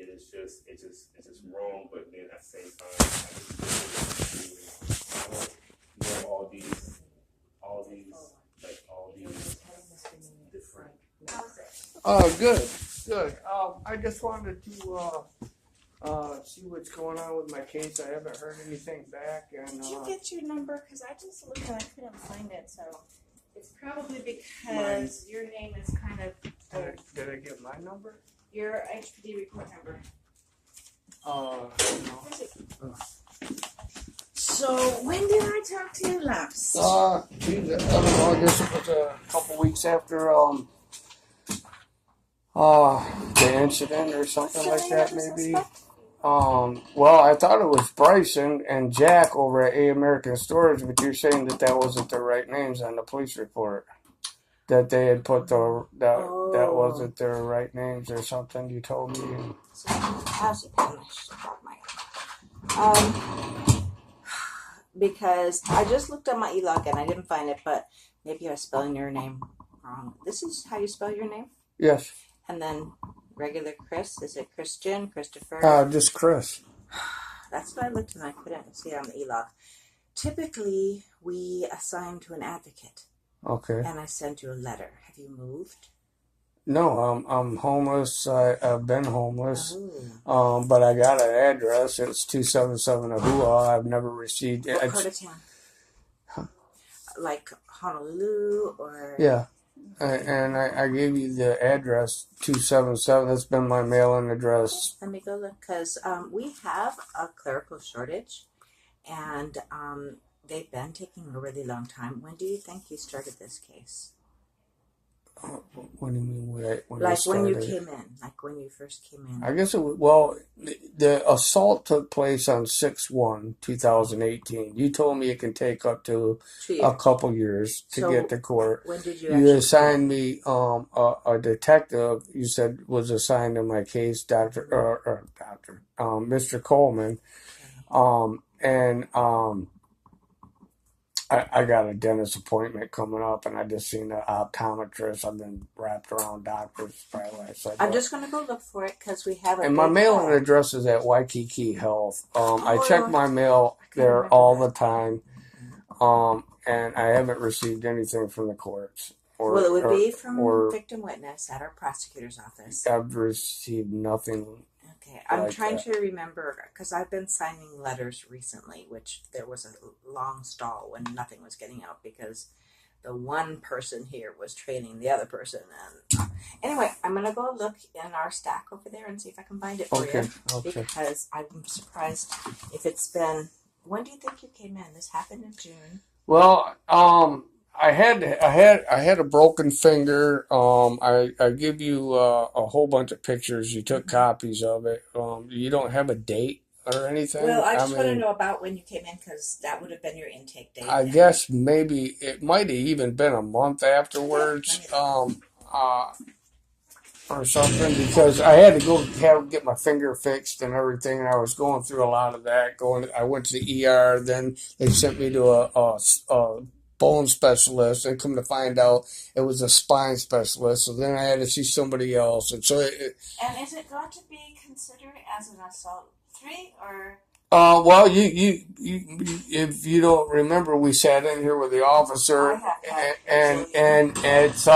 then it's just wrong. But then at the same time, I just know all these different. Oh, good, good. I just wanted to see what's going on with my case. I haven't heard anything back, and Did you get your number? Because I just looked and I couldn't find it. So it's probably because your name is kind of did I get my number? your HPD report number. No. So when did I talk to you last? Geez, I don't know. I guess it was a couple weeks after the incident or something like that, maybe. Well, I thought it was Bryson and Jack over at A American Storage, but you're saying that wasn't the right names on the police report. That they had put that wasn't their right names or something. You told me. Because I just looked on my e-log and I didn't find it, but maybe I was spelling your name wrong. This is how you spell your name? Yes. And then regular Chris, is it Christian, Christopher? Just Chris. That's what I looked and I couldn't see it on the e-log. Typically, we assign to an advocate. Okay. And I sent you a letter. Have you moved? No, I'm homeless. I've been homeless. Oh. But I got an address. It's 277 Ahua. I've never received it. What part of town? Huh. Like Honolulu or? Yeah. And I gave you the address, 277. That's been my mailing address. Let me go look, because we have a clerical shortage, and they've been taking a really long time. When do you think you started this case? What do you mean? When you came in, like when you first came in. I guess the assault took place on 6/1/2018. You told me it can take up to a couple years to get to court. When did you? You assigned me a detective. You said was assigned to my case, Mr. Coleman, I got a dentist appointment coming up, and I just seen an optometrist. I've been wrapped around doctors. I'm just going to go look for it because we have it. And my mailing address is at Waikiki Health. I check my mail there all the time, and I haven't received anything from the courts. It would be from victim witness at our prosecutor's office. I've received nothing. Okay, I'm trying to remember, because I've been signing letters recently, which there was a long stall when nothing was getting out because the one person here was training the other person. And anyway, I'm going to go look in our stack over there and see if I can find it for you. Okay. Because I'm surprised if it's been... When do you think you came in? This happened in June. Well, I had a broken finger. I give you a whole bunch of pictures. You took copies of it. You don't have a date or anything? Well, I just want to know about when you came in, because that would have been your intake date. I guess maybe it might have even been a month afterwards, or something, because I had to go get my finger fixed and everything, and I was going through a lot of that. I went to the ER, then they sent me to a bone specialist, and come to find out it was a spine specialist. So then I had to see somebody else, and so. And is it going to be considered as an assault 3 or? Well, you if you don't remember, we sat in here with the officer, and it's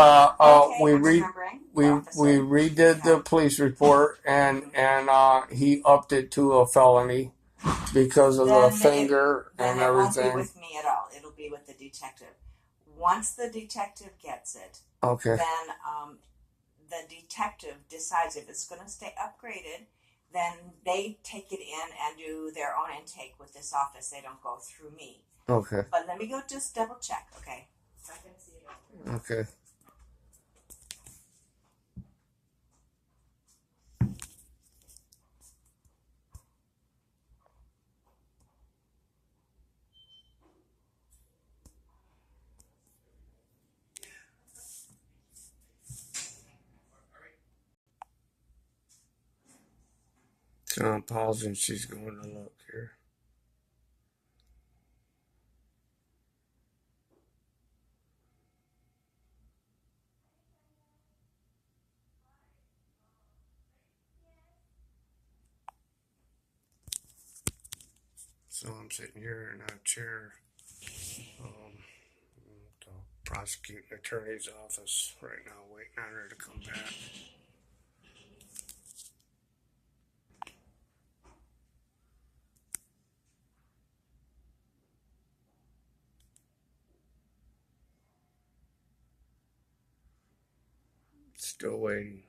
we redid the police report, and he upped it to a felony because of the finger and everything. It won't be with me at all. It'll be with the detective. Once the detective gets it, okay, then the detective decides if it's going to stay upgraded. Then they take it in and do their own intake with this office. They don't go through me. Okay. But let me go just double check, okay? So I can see it. Okay. So I'm pausing. She's going to look here. So I'm sitting here in a chair, the prosecuting attorney's office right now, waiting on her to come back. Still waiting.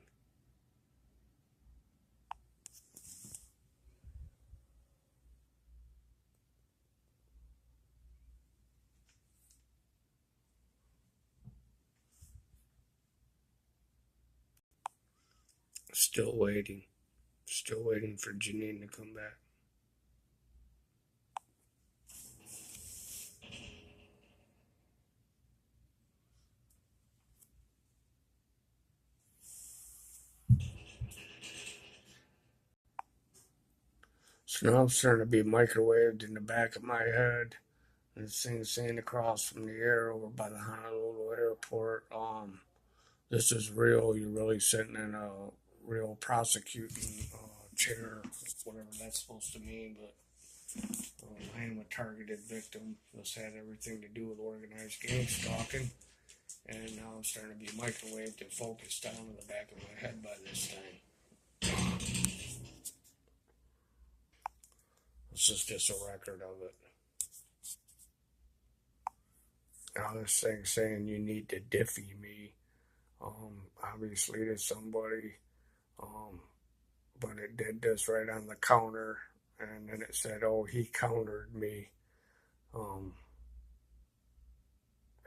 Still waiting. Still waiting for Janine to come back. So now I'm starting to be microwaved in the back of my head. And this thing saying across from the air over by the Honolulu airport, this is real. You're really sitting in a real prosecuting chair, whatever that's supposed to mean. But I am a targeted victim. This had everything to do with organized gang stalking. And now I'm starting to be microwaved and focused down in the back of my head by this thing. This is just a record of it. Now this thing saying you need to diffie me. Obviously to somebody. But it did this right on the counter. And then it said, oh, he countered me.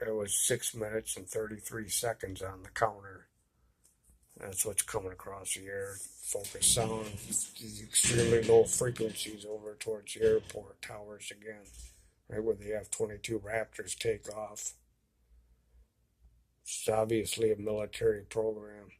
It was 6 minutes and 33 seconds on the counter. That's what's coming across the air. Focus sound, these extremely low frequencies over towards the airport towers again, right where the F-22 Raptors take off. It's obviously a military program.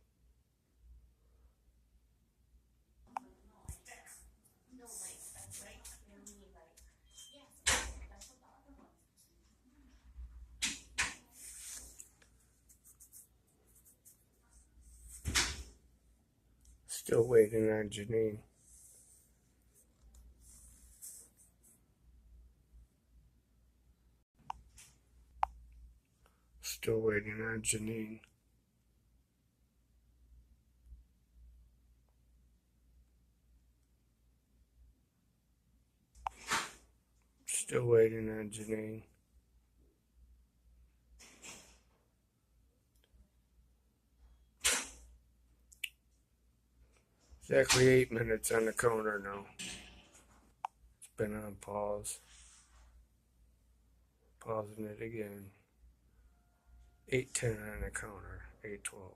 Still waiting on Janine. Still waiting on Janine. Still waiting on Janine. Exactly 8 minutes on the counter now. It's been on pause. Pausing it again. 8:10 on the counter. 8:12.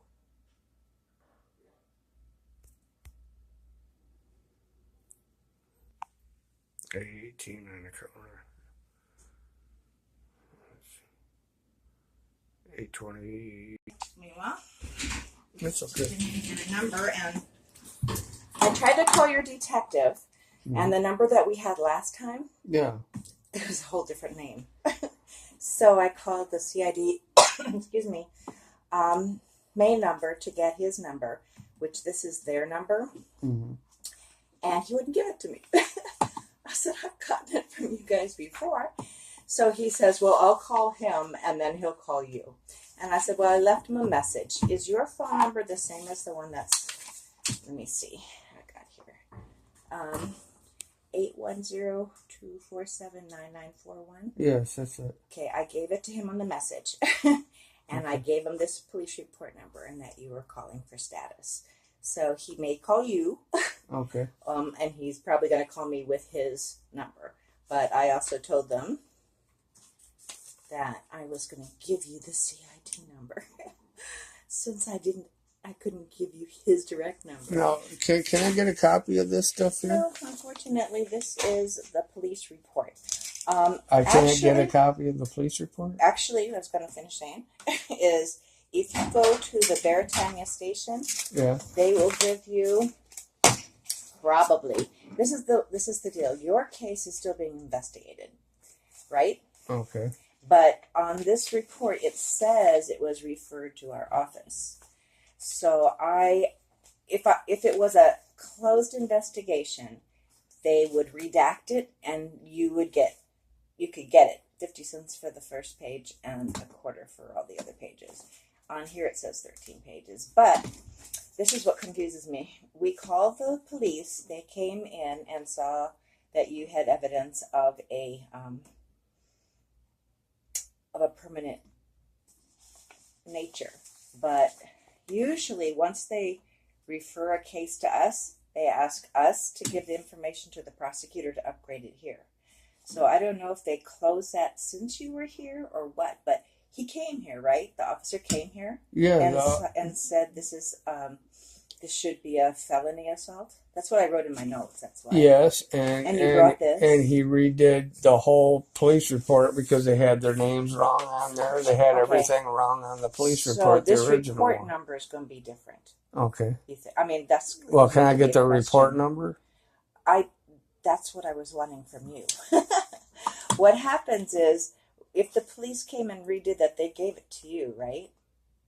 8:18 on the counter. 8:20. Meanwhile, That's okay. your number, and I tried to call your detective, and the number that we had last time, Yeah. it was a whole different name. So I called the CID, excuse me, main number to get his number, which this is their number, Mm-hmm. and he wouldn't give it to me. I said, I've gotten it from you guys before. So he says, well, I'll call him, and then he'll call you. And I said, well, I left him a message. Is your phone number the same as the one that's, let me see, I got here. 810-247-9941. Yes, that's it. Okay, I gave it to him on the message. And I gave him this police report number and that you were calling for status. So he may call you. Okay. And he's probably going to call me with his number. But I also told them that I was going to give you the CID number. Since I couldn't give you his direct number. Now, can I get a copy of this stuff here? No, unfortunately, this is the police report. I can't get a copy of the police report? Actually, what I was going to finish saying is if you go to the Beretania station, Yeah. they will give you probably, this is the deal. Your case is still being investigated, right? Okay. But on this report, it says it was referred to our office. So if it was a closed investigation, they would redact it, and you could get it 50 cents for the first page and a quarter for all the other pages. On here it says 13 pages, but this is what confuses me. We called the police. They came in and saw that you had evidence of a permanent nature. But usually once they refer a case to us, they ask us to give the information to the prosecutor to upgrade it here. So I don't know if they closed that since you were here or what, but he came here, right? The officer came here, and said this should be a felony assault. That's what I wrote in my notes. That's why. Yes, and you brought this, and he redid the whole police report because they had their names wrong on there. They had everything wrong on the police report. So this the original report one. number is going to be different. Okay. I mean, that's well. Can I get the report number? That's what I was wanting from you. What happens is, if the police came and redid that, they gave it to you, right?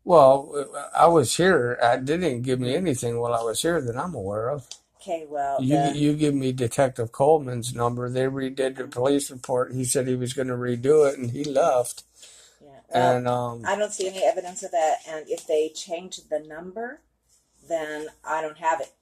Well, I was here. They didn't give me anything while I was here that I'm aware of. Okay, well, you give me Detective Coleman's number. They redid the police report. He said he was going to redo it, and he left. Yeah, well, and I don't see any evidence of that. And if they changed the number, then I don't have it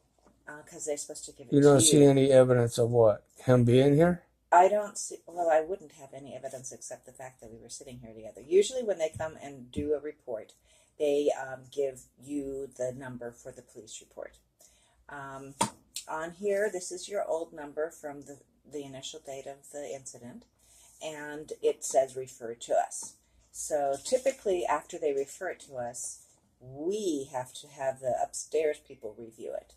because they're supposed to give it to you. You don't see any evidence of what? Him being here? I don't see. Well, I wouldn't have any evidence except the fact that we were sitting here together. Usually, when they come and do a report, they give you the number for the police report. On here, this is your old number from the initial date of the incident, and it says refer to us. So typically, after they refer it to us, we have to have the upstairs people review it.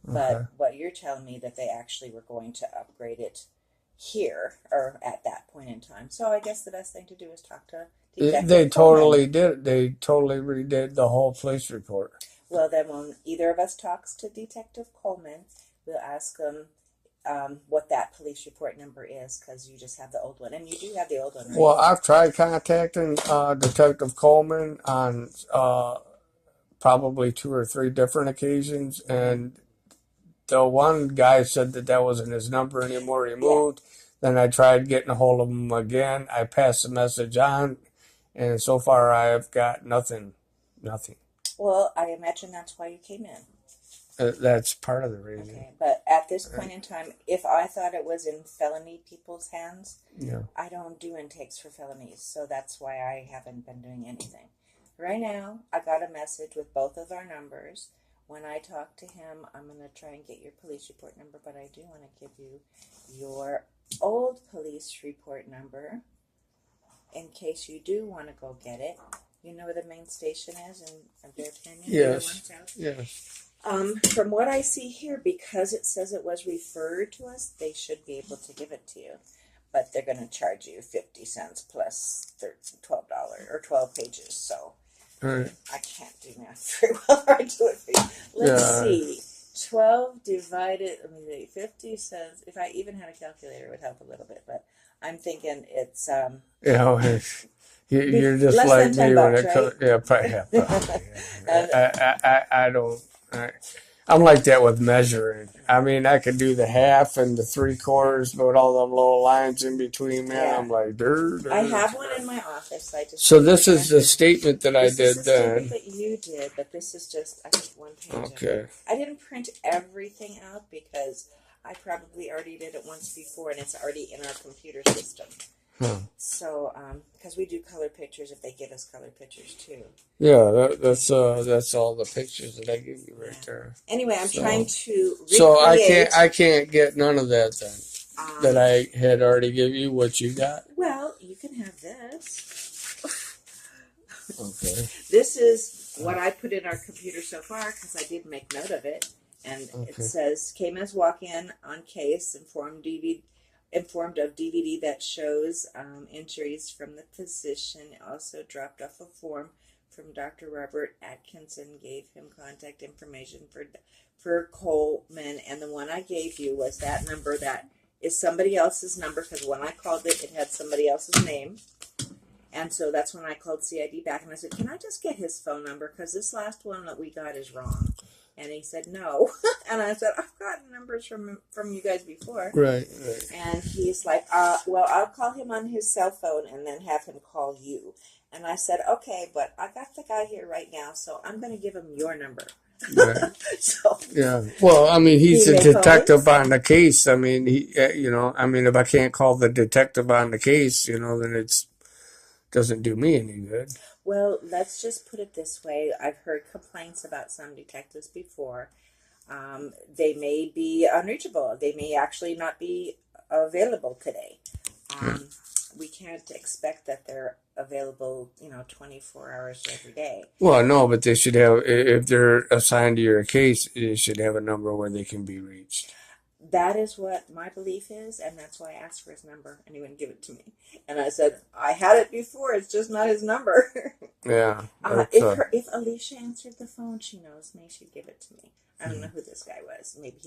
But what you're telling me that they actually were going to upgrade it here or at that point in time. So I guess the best thing to do is talk to Detective They Coleman. totally did. They totally redid the whole police report. Well, then when either of us talks to Detective Coleman, we'll ask him what that police report number is, because you just have the old one. And you do have the old one, right? Well, I've tried contacting Detective Coleman on probably 2 or 3 different occasions, and the one guy said that wasn't his number anymore. He moved. Then I tried getting a hold of him again. I passed the message on, and so far I have got nothing. Well, I imagine that's why you came in. That's part of the reason. Okay, but at this point in time, if I thought it was in felony people's hands, I don't do intakes for felonies, so that's why I haven't been doing anything. Right now, I got a message with both of our numbers. When I talk to him, I'm going to try and get your police report number, but I do want to give you your old police report number in case you do want to go get it. You know where the main station is in Bear Canyon? Yes. From what I see here, because it says it was referred to us, they should be able to give it to you. But they're going to charge you 50 cents plus $12 or 12 pages, so... Right. I can't do math very well, or I do it for you. Let's see. 12 divided, 50 says, if I even had a calculator, it would help a little bit, but I'm thinking it's... you're just less like than $10, me when it right? comes... Yeah, probably. I'm like that with measuring. I mean, I could do the half and the 3/4, but all the little lines in between, man, I'm like, I have one in my office. So this is the statement that I did This is the then. statement that you did, but this is just, I think, one page. Okay. I didn't print everything out because I probably already did it once before, and it's already in our computer system. So, because we do color pictures if they give us color pictures too. Yeah, that's all the pictures that I give you right there. Anyway, I'm trying to recreate. So I can't get none of that then. That I had already give you what you got. Well, you can have this. Okay. This is what I put in our computer so far because I did make note of it, and it says came as walk-in on case informed of DVD that shows injuries from the physician. Also dropped off a form from Dr. Robert Atkinson, gave him contact information for Coleman, and the one I gave you was that number that is somebody else's number, because when I called it, it had somebody else's name. And so that's when I called CID back, and I said, can I just get his phone number, because this last one that we got is wrong. And he said, no. And I said, I've got numbers numbers from you guys before. Right. And he's like, well, I'll call him on his cell phone and then have him call you. And I said, okay, but I got the guy here right now, so I'm going to give him your number. Right. So Yeah. Well, I mean, he's He a may detective call on the case. I mean, if I can't call the detective on the case, then it's doesn't do me any good. well, let's just put it this way. I've heard complaints about some detectives before. They may be unreachable. They may actually not be available today. We can't expect that they're available, 24 hours every day. Well, no, but they should have, if they're assigned to your case, they should have a number where they can be reached. That is what my belief is, and that's why I asked for his number, and he wouldn't give it to me. And I said, I had it before, it's just not his number. Yeah. If Alicia answered the phone, she knows me, she'd give it to me. I don't know who this guy was. Maybe